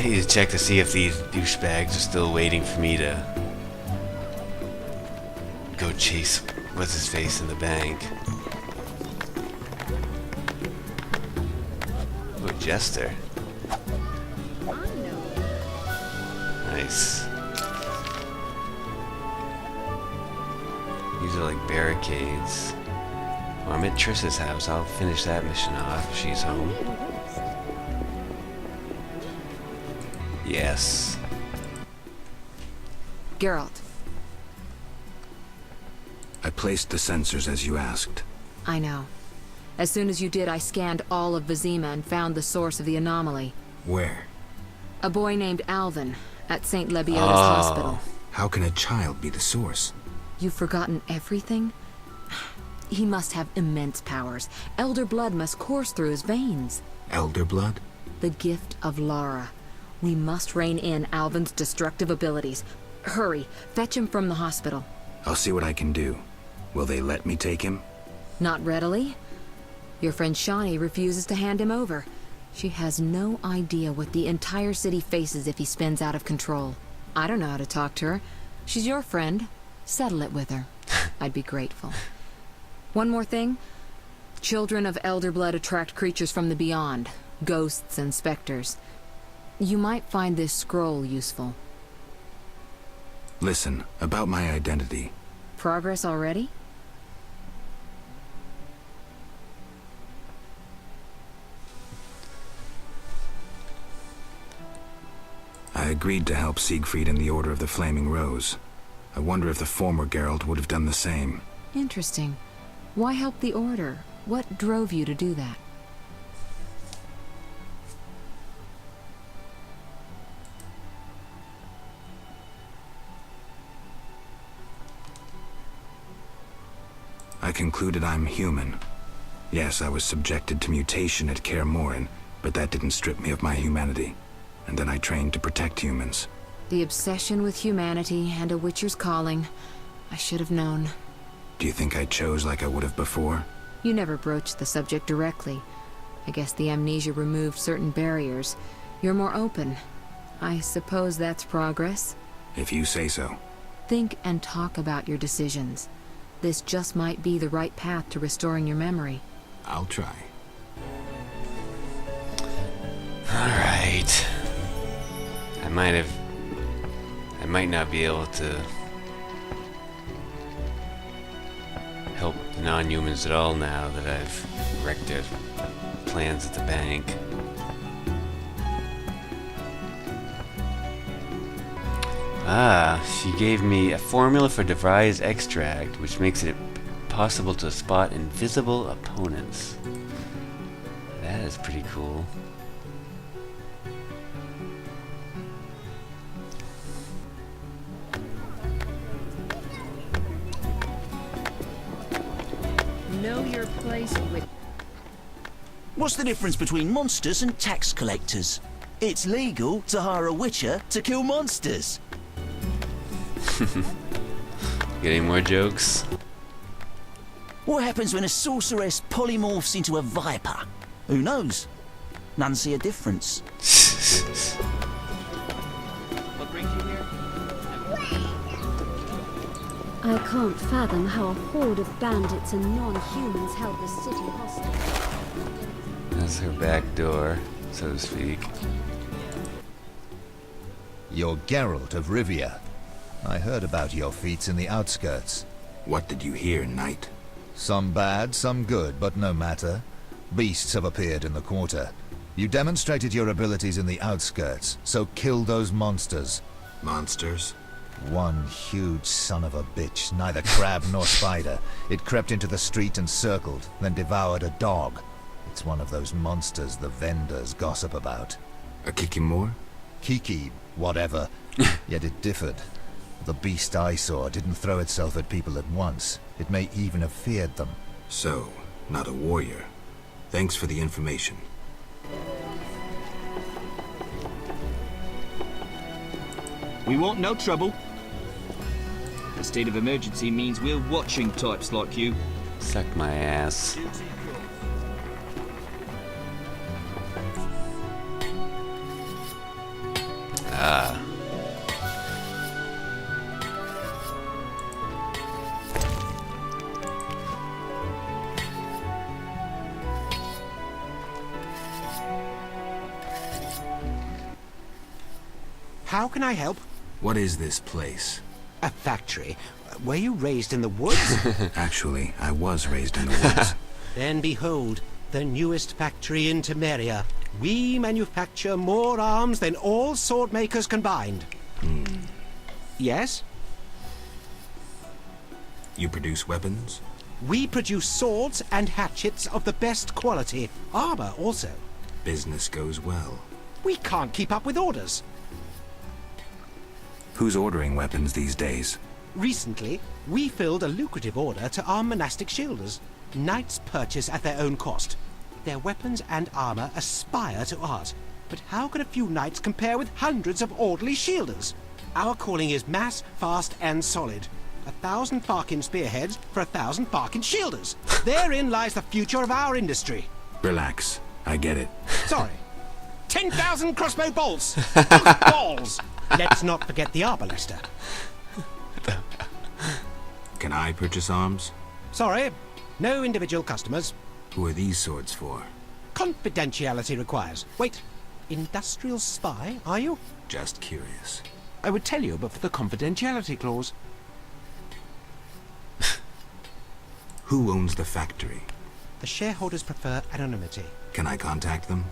need to check to see if these douchebags are still waiting for me to go chase what's-his-face in the bank. Oh, Jester. Nice. These are like barricades. Well, I'm at Triss's house. I'll finish that mission off if she's home. Yes. Geralt. I placed the sensors as you asked. I know. As soon as you did, I scanned all of Vizima and found the source of the anomaly. Where? A boy named Alvin, at St. Lebioda's hospital. How can a child be the source? You've forgotten everything? He must have immense powers. Elder blood must course through his veins. Elder blood? The gift of Lara. We must rein in Alvin's destructive abilities. Hurry, fetch him from the hospital. I'll see what I can do. Will they let me take him? Not readily. Your friend Shawnee refuses to hand him over. She has no idea what the entire city faces if he spins out of control. I don't know how to talk to her. She's your friend. Settle it with her. I'd be grateful. One more thing. Children of Elder Blood attract creatures from the beyond. Ghosts and specters. You might find this scroll useful. Listen, about my identity. Progress already? I agreed to help Siegfried in the Order of the Flaming Rose. I wonder if the former Geralt would have done the same. Interesting. Why help the Order? What drove you to do that? I concluded I'm human. Yes, I was subjected to mutation at Kaer Morhen, but that didn't strip me of my humanity. And then I trained to protect humans. The obsession with humanity and a Witcher's calling. I should have known. Do you think I chose like I would have before? You never broached the subject directly. I guess the amnesia removed certain barriers. You're more open. I suppose that's progress? If you say so. Think and talk about your decisions. This just might be the right path to restoring your memory. I'll try. Alright. I might not be able to help the non-humans at all now that I've wrecked their plans at the bank. She gave me a formula for devised extract, which makes it possible to spot invisible opponents. That is pretty cool. Know your place with... What's the difference between monsters and tax collectors? It's legal to hire a witcher to kill monsters. Got any more jokes? What happens when a sorceress polymorphs into a viper? Who knows? None see a difference. What brings you here? I can't fathom how a horde of bandits and non-humans held the city hostage. That's her back door, so to speak. You're Geralt of Rivia. I heard about your feats in the outskirts. What did you hear, Knight? Some bad, some good, but no matter. Beasts have appeared in the quarter. You demonstrated your abilities in the outskirts, so kill those monsters. Monsters? One huge son of a bitch, neither crab nor spider. It crept into the street and circled, then devoured a dog. It's one of those monsters the vendors gossip about. A Kikimor? Kiki, whatever. Yet it differed. The beast I saw didn't throw itself at people at once. It may even have feared them. So, not a warrior. Thanks for the information. We want no trouble. The state of emergency means we're watching types like you. Suck my ass. Ah. How can I help? What is this place? A factory. Were you raised in the woods? Actually, I was raised in the woods. Then behold, the newest factory in Temeria. We manufacture more arms than all sword makers combined. Yes? You produce weapons? We produce swords and hatchets of the best quality. Armor also. Business goes well. We can't keep up with orders. Who's ordering weapons these days? Recently, we filled a lucrative order to arm monastic shielders. Knights purchase at their own cost. Their weapons and armor aspire to ours. But how can a few knights compare with hundreds of orderly shielders? Our calling is mass, fast, and solid. 1,000 Farkin spearheads for 1,000 Farkin shielders. Therein lies the future of our industry. Relax. I get it. Sorry. 10,000 crossbow bolts. Balls. Let's not forget the arbalester. Can I purchase arms? Sorry. No individual customers. Who are these swords for? Confidentiality requires. Wait. Industrial spy, are you? Just curious. I would tell you, but for the confidentiality clause. Who owns the factory? The shareholders prefer anonymity. Can I contact them?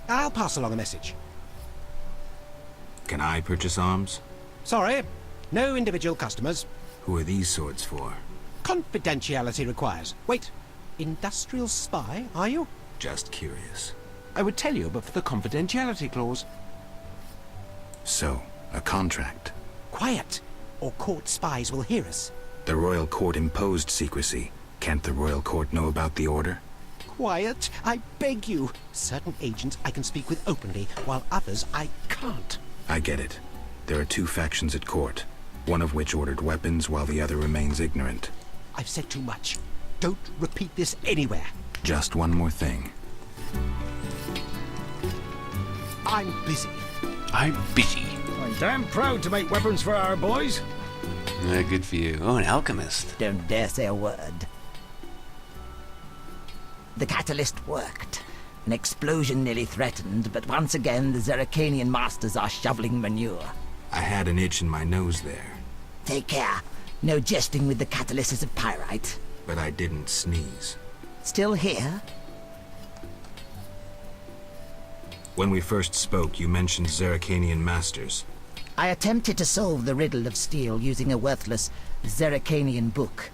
I'll pass along a message. Can I purchase arms? Sorry. No individual customers. Who are these swords for? Confidentiality requires. Wait. Industrial spy, are you? Just curious. I would tell you, but for the confidentiality clause. So, a contract. Quiet, or court spies will hear us. The royal court imposed secrecy. Can't the royal court know about the order? Quiet, I beg you. Certain agents I can speak with openly, while others I can't. I get it. There are two factions at court, one of which ordered weapons while the other remains ignorant. I've said too much. Don't repeat this anywhere. Just one more thing. I'm busy. I'm busy. I'm damn proud to make weapons for our boys. Good for you. Oh, an alchemist. Don't dare say a word. The catalyst worked. An explosion nearly threatened, but once again the Zeracanian masters are shoveling manure. I had an itch in my nose there. Take care. No jesting with the catalysis of pyrite. But I didn't sneeze. Still here? When we first spoke, you mentioned Zeracanian masters. I attempted to solve the riddle of steel using a worthless Zeracanian book.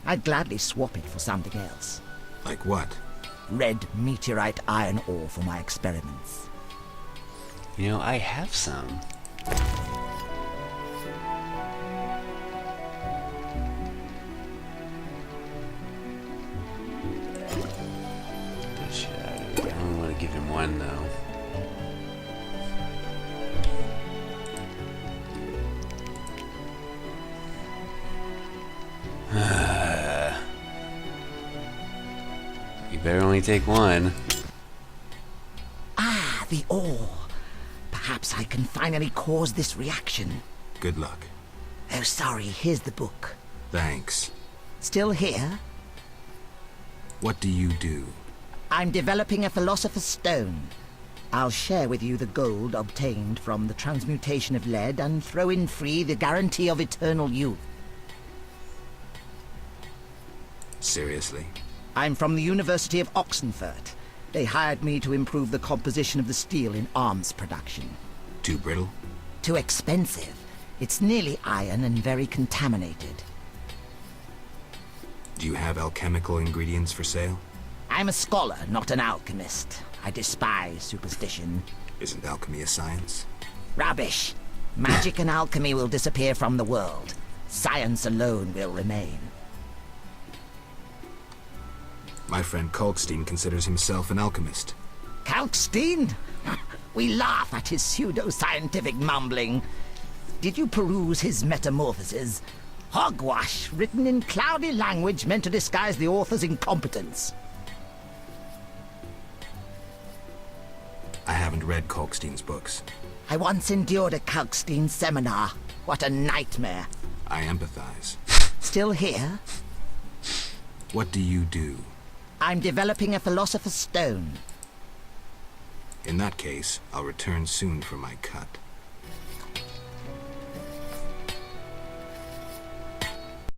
I'd gladly swap it for something else. Like what? Red meteorite iron ore for my experiments. You know, I have some. I only want to give him one, though. You better only take one. Ah, the ore. Perhaps I can finally cause this reaction. Good luck. Oh, sorry, here's the book. Thanks. Still here? What do you do? I'm developing a philosopher's stone. I'll share with you the gold obtained from the transmutation of lead and throw in free the guarantee of eternal youth. Seriously? I'm from the University of Oxenfurt. They hired me to improve the composition of the steel in arms production. Too brittle? Too expensive. It's nearly iron and very contaminated. Do you have alchemical ingredients for sale? I'm a scholar, not an alchemist. I despise superstition. Isn't alchemy a science? Rubbish. Magic and alchemy will disappear from the world. Science alone will remain. My friend Kalkstein considers himself an alchemist. Kalkstein? We laugh at his pseudo-scientific mumbling. Did you peruse his metamorphoses? Hogwash, written in cloudy language meant to disguise the author's incompetence. I haven't haven't read Kalkstein's books. I once endured a Kalkstein seminar. What a nightmare. I empathize. Still here? What do you do? I'm developing a Philosopher's Stone. In that case, I'll return soon for my cut.